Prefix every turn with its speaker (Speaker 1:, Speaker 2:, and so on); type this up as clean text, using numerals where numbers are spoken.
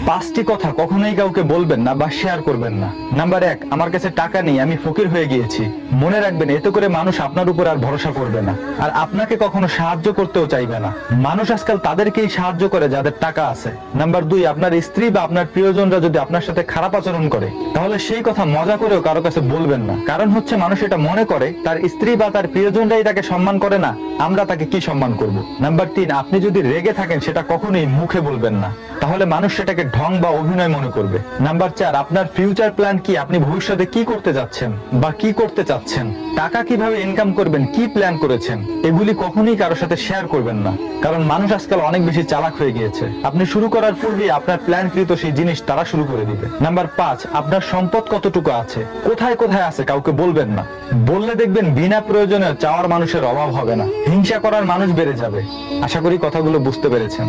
Speaker 1: 5টি কথা কখনোই কাউকে বলবেন না বা শেয়ার করবেন না। নাম্বার 1, আমার কাছে টাকা নেই, আমি ফকির হয়ে গিয়েছি। মনে রাখবেন, এতে করে মানুষ আপনার উপর আর ভরসা করবে না, আর আপনাকে কখনো সাহায্য করতেও চাইবে না। মানুষ আজকাল তাদেরকেই সাহায্য করে যাদের টাকা আছে। নাম্বার 2, আপনার স্ত্রী বা আপনার প্রিয়জনরা যদি আপনার সাথে খারাপ আচরণ করে, তাহলে সেই কথা মজা করেও কারো কাছে বলবেন না। কারণ হচ্ছে মানুষ এটা মনে করে তার স্ত্রী বা তার প্রিয়জনরাই তাকে সম্মান করে না, আমরা তাকে কি সম্মান করব। নাম্বার 3, আপনি যদি রেগে থাকেন সেটা কখনোই মুখে বলবেন না, তাহলে মানুষ সেটাকে ঢং বা অভিনয় মনে করবে। নাম্বার 4, আপনার ফিউচার প্ল্যান কি? আপনি ভবিষ্যতে কি করতে যাচ্ছেন বা কি করতে চাচ্ছেন, টাকা কিভাবে ইনকাম করবেন, কি প্ল্যান করেছেন, এগুলি কখনোই কারোর সাথে শেয়ার করবেন না। কারণ মানুষ আজকাল অনেক বেশি চালাক হয়ে গিয়েছে, আপনি শুরু করার পূর্বেই আপনার প্ল্যানকৃত সেই জিনিস তারা শুরু করে দিবে। নাম্বার 5, আপনার সম্পদ কতটুকু আছে, কোথায় কোথায় আছে, কাউকে বলবেন না। বললে দেখবেন বিনা প্রয়োজনে চাওয়ার মানুষের অভাব হবে না, হিংসা করার মানুষ বেড়ে যাবে। আশা করি কথাগুলো বুঝতে পেরেছেন।